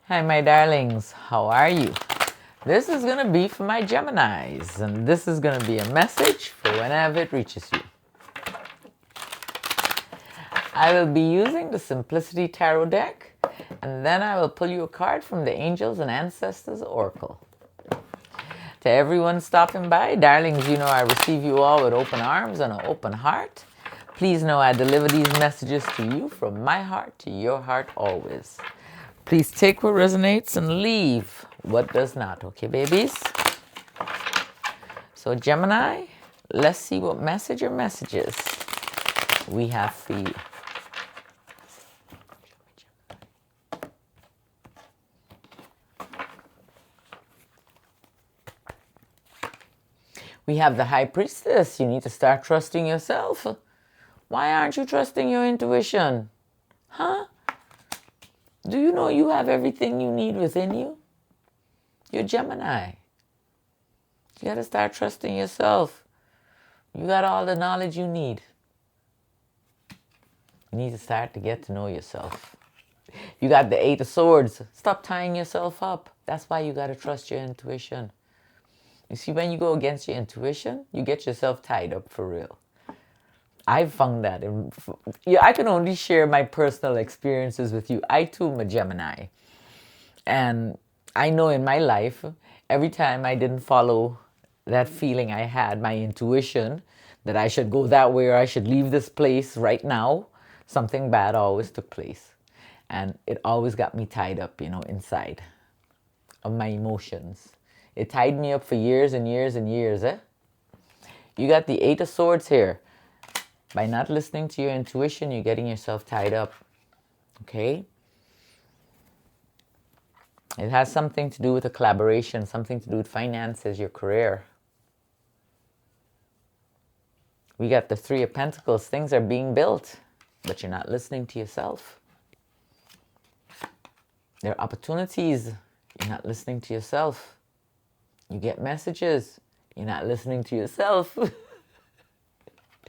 Hi, my darlings. How are you? This is going to be for my Geminis, and this is going to be a message for whenever it reaches you. I will be using the Simplicity Tarot deck, and then I will pull you a card from the Angels and Ancestors Oracle. To everyone stopping by, darlings, you know I receive you all with open arms and an open heart. Please know I deliver these messages to you from my heart to your heart always. Please take what resonates and leave what does not, okay, babies? So, Gemini, let's see what message or messages we have for you. We have the High Priestess. You need to start trusting yourself. Why aren't you trusting your intuition? Huh? Do you know you have everything you need within you? You're Gemini. You got to start trusting yourself. You got all the knowledge you need. You need to start to get to know yourself. You got the Eight of Swords. Stop tying yourself up. That's why you got to trust your intuition. You see, when you go against your intuition, you get yourself tied up for real. I've found that. I can only share my personal experiences with you. I too am a Gemini. And I know in my life, every time I didn't follow that feeling I had, my intuition, that I should go that way or I should leave this place right now, something bad always took place. And it always got me tied up, inside of my emotions. It tied me up for years and years and years, You got the Eight of Swords here. By not listening to your intuition, you're getting yourself tied up, okay? It has something to do with a collaboration, something to do with finances, your career. We got the Three of Pentacles. Things are being built, but you're not listening to yourself. There are opportunities. You're not listening to yourself. You get messages. You're not listening to yourself.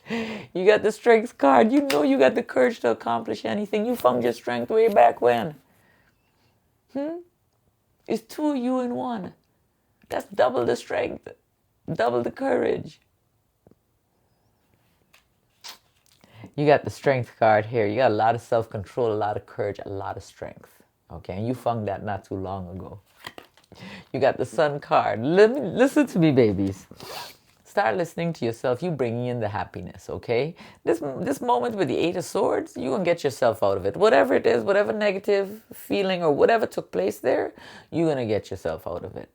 You got the Strength card. You know you got the courage to accomplish anything. You found your strength way back when. It's two of you in one. That's double the strength. Double the courage. You got the Strength card here. You got a lot of self-control, a lot of courage, a lot of strength. Okay, and you found that not too long ago. You got the Sun card. Listen to me, babies. Start listening to yourself. You bringing in the happiness, okay? This moment with the Eight of Swords, you're going to get yourself out of it. Whatever it is, whatever negative feeling or whatever took place there, you're going to get yourself out of it.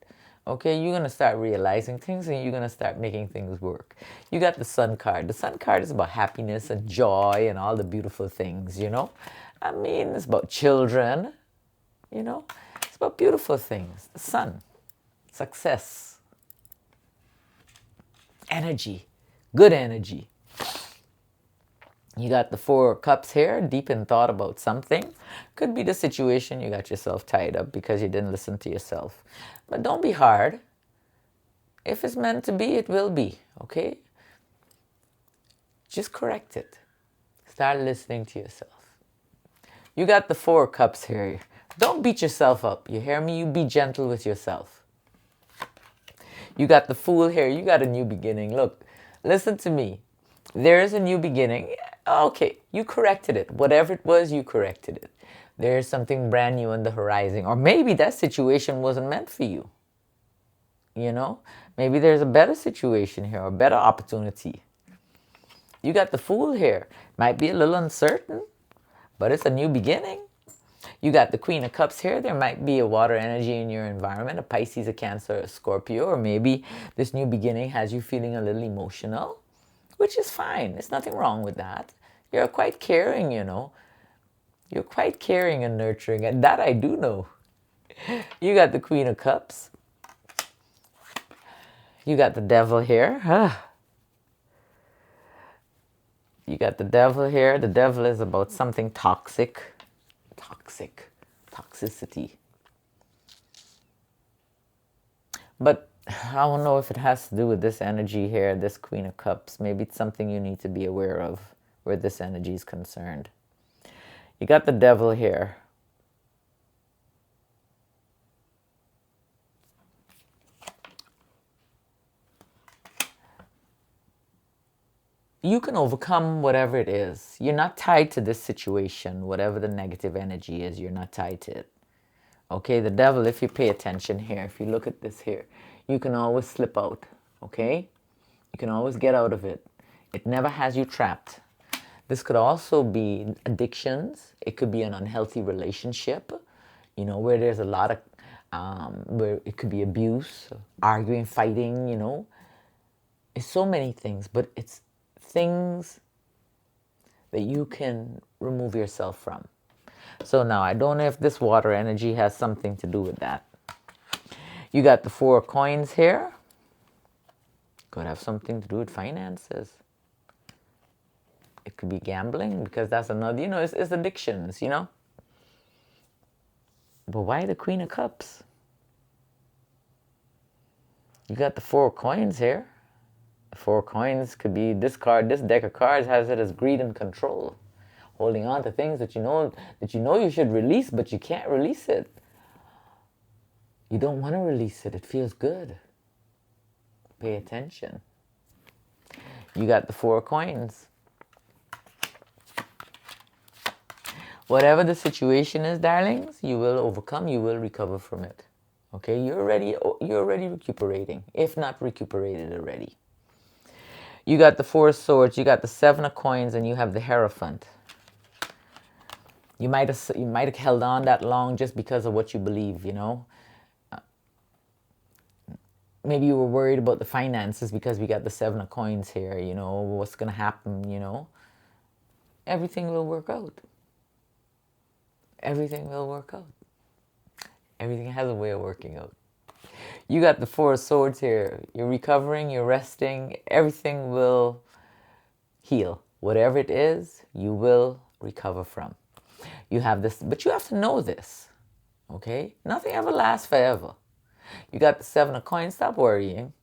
Okay, you're going to start realizing things and you're going to start making things work. You got the Sun card. The Sun card is about happiness and joy and all the beautiful things, I mean, it's about children, It's about beautiful things. The sun, success. Energy, good energy. You got the Four of Cups here, deep in thought about something. Could be the situation you got yourself tied up because you didn't listen to yourself. But don't be hard. If it's meant to be, it will be, okay? Just correct it. Start listening to yourself. You got the Four of Cups here. Don't beat yourself up. You hear me? You be gentle with yourself. You got the Fool here. You got a new beginning. Look, listen to me. There is a new beginning. Okay, you corrected it. Whatever it was, you corrected it. There is something brand new on the horizon. Or maybe that situation wasn't meant for you. Maybe there's a better situation here, or a better opportunity. You got the Fool here. Might be a little uncertain, but it's a new beginning. You got the Queen of Cups here. There might be a water energy in your environment, a Pisces, a Cancer, a Scorpio, or maybe this new beginning has you feeling a little emotional, which is fine. There's nothing wrong with that. You're quite caring, You're quite caring and nurturing, and that I do know. You got the Queen of Cups. You got the Devil here. You got the Devil here. The Devil is about something toxic. Toxicity. But I don't know if it has to do with this energy here, this Queen of Cups. Maybe it's something you need to be aware of where this energy is concerned. You got the Devil here. you can overcome whatever it is. You're not tied to this situation, whatever the negative energy is, you're not tied to it. Okay, the devil, if you pay attention here, if you look at this here, you can always slip out, okay? You can always get out of it. It never has you trapped. This could also be addictions. It could be an unhealthy relationship, you know, where there's a lot of, where it could be abuse, arguing, fighting, you know. It's so many things, but it's things that you can remove yourself from. So now, I don't know if this water energy has something to do with that. You got the 4 of coins here. Could have something to do with finances. It could be gambling, because that's another, you know, it's addictions, you know. But why the Queen of Cups? You got the 4 of coins here. The 4 of coins could be this card. This deck of cards has it as greed and control. Holding on to things that you know you should release, but you can't release it. You don't want to release it. It feels good. Pay attention. You got the 4 of coins. Whatever the situation is, darlings, you will overcome. You will recover from it. Okay, you're already recuperating, if not recuperated already. You got the 4 of swords. You got the 7 of coins, and you have the Hierophant. You might have held on that long just because of what you believe, you know. Maybe you were worried about the finances because we got the 7 of coins here, you know. What's going to happen, you know. Everything will work out. Everything will work out. Everything has a way of working out. You got the 4 of swords here. You're recovering, you're resting. Everything will heal. Whatever it is, you will recover from. You have this, but you have to know this, okay? Nothing ever lasts forever. You got the 7 of coins. Stop worrying.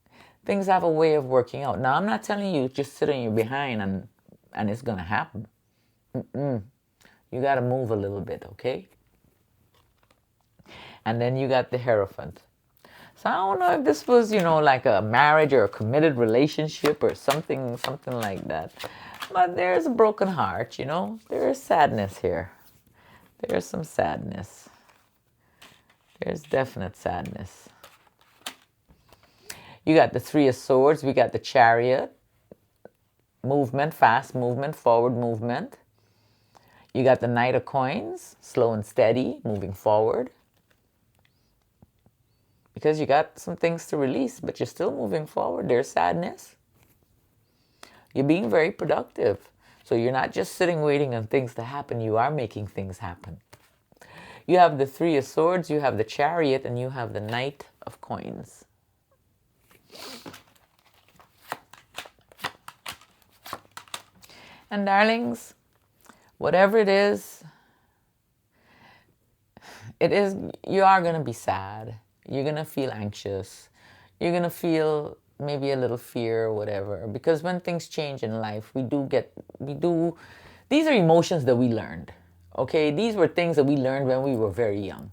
Things have a way of working out. Now, I'm not telling you just sit on your behind and it's going to happen. You got to move a little bit, okay? And then you got the Hierophant. So I don't know if this was, you know, like a marriage or a committed relationship or something like that. But there's a broken heart, you know. There is sadness here. There's some sadness. There's definite sadness. You got the 3 of swords. We got the Chariot. Movement, fast movement, forward movement. You got the Knight of coins. Slow and steady, moving forward. Because you got some things to release, but you're still moving forward. There's sadness. You're being very productive. So you're not just sitting waiting on things to happen. You are making things happen. You have the 3 of swords, you have the Chariot, and you have the Knight of coins. And darlings, whatever it is, you are going to be sad. You're going to feel anxious. You're going to feel maybe a little fear or whatever. Because when things change in life, these are emotions that we learned. Okay, these were things that we learned when we were very young.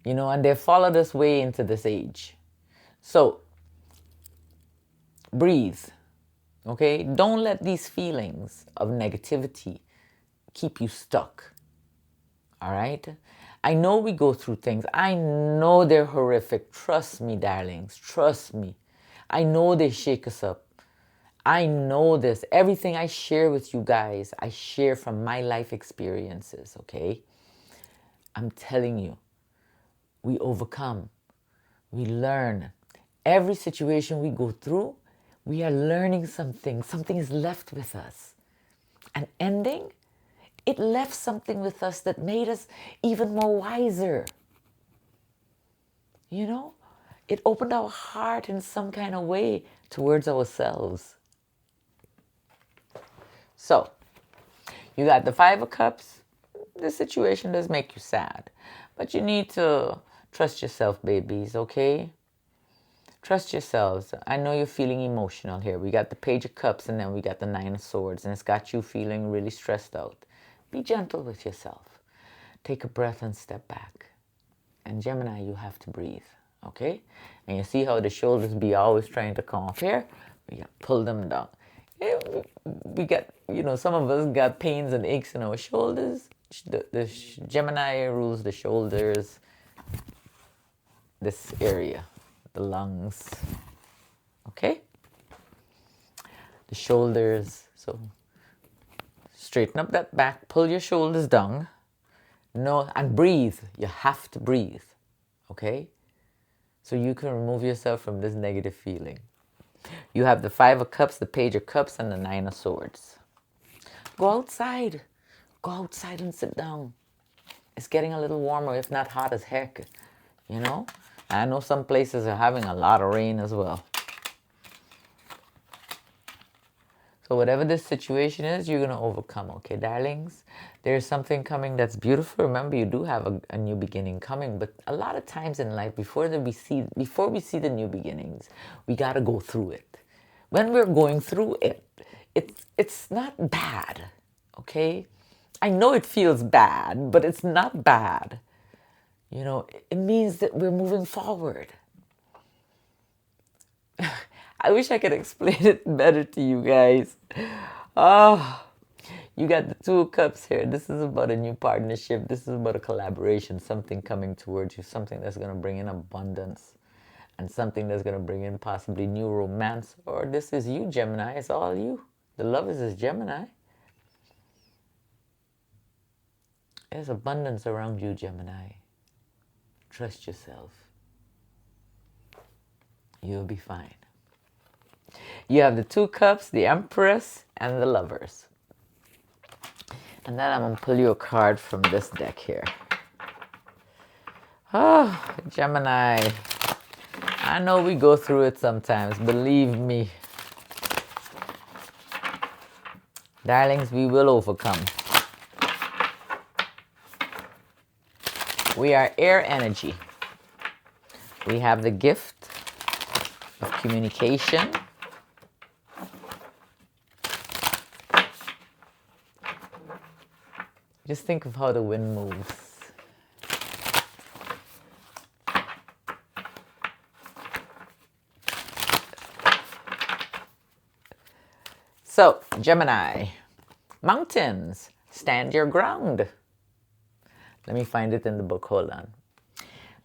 You know, and they've followed us way into this age. So, breathe. Okay, don't let these feelings of negativity keep you stuck. All right? I know we go through things. I know they're horrific. Trust me, darlings. Trust me. I know they shake us up. I know this. Everything I share with you guys, I share from my life experiences, okay? I'm telling you, we overcome. We learn. Every situation we go through, we are learning something. Something is left with us. An ending, it left something with us that made us even more wiser. You know, it opened our heart in some kind of way towards ourselves. So, you got the 5 of Cups. This situation does make you sad. But you need to trust yourself, babies, okay? Trust yourselves. I know you're feeling emotional here. We got the Page of Cups and then we got the 9 of Swords. And it's got you feeling really stressed out. Be gentle with yourself. Take a breath and step back. And Gemini, you have to breathe, okay? And you see how the shoulders be always trying to come up here? We pull them down. we got, some of us got pains and aches in our shoulders. The Gemini rules the shoulders, this area, the lungs, okay? The shoulders. So straighten up that back, pull your shoulders down. No, and breathe. You have to breathe, okay? So you can remove yourself from this negative feeling. You have the 5 of Cups, the Page of Cups, and the 9 of Swords. Go outside. Go outside and sit down. It's getting a little warmer, if not hot as heck, I know some places are having a lot of rain as well. So whatever this situation is, you're going to overcome, okay, darlings? There's something coming that's beautiful. Remember, you do have a new beginning coming, but a lot of times in life, before we see the new beginnings, we got to go through it. When we're going through it, it's not bad, okay? I know it feels bad, but it's not bad. It means that we're moving forward. I wish I could explain it better to you guys. You got the 2 of Cups here. This is about a new partnership. This is about a collaboration, something coming towards you, something that's going to bring in abundance, and something that's going to bring in possibly new romance. Or this is you, Gemini. It's all you. The Lovers is Gemini. There's abundance around you, Gemini. Trust yourself. You'll be fine. You have the 2 Cups, the Empress, and the Lovers. And then I'm going to pull you a card from this deck here. Oh, Gemini. I know we go through it sometimes. Believe me. Darlings, we will overcome. We are air energy. We have the gift of communication. Just think of how the wind moves. So, Gemini, mountains, stand your ground. Let me find it in the book, hold on.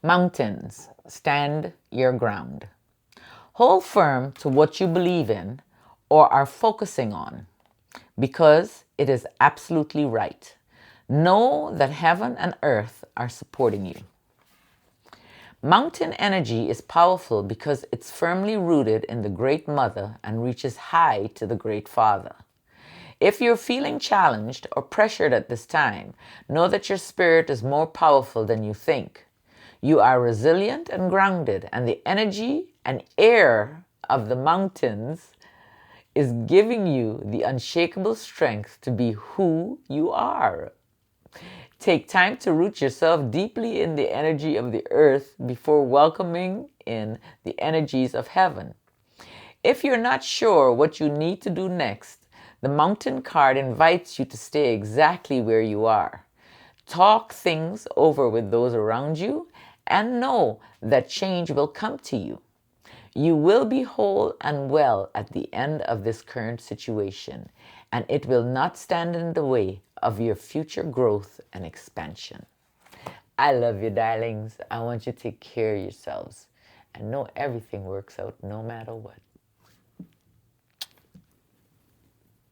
Mountains, stand your ground. Hold firm to what you believe in or are focusing on, because it is absolutely right. Know that heaven and earth are supporting you. Mountain energy is powerful because it's firmly rooted in the Great Mother and reaches high to the Great Father. If you're feeling challenged or pressured at this time, know that your spirit is more powerful than you think. You are resilient and grounded, and the energy and air of the mountains is giving you the unshakable strength to be who you are. Take time to root yourself deeply in the energy of the earth before welcoming in the energies of heaven. If you're not sure what you need to do next, the Mountain card invites you to stay exactly where you are. Talk things over with those around you and know that change will come to you. You will be whole and well at the end of this current situation, and it will not stand in the way of your future growth and expansion. I love you, darlings. I want you to take care of yourselves and know everything works out no matter what.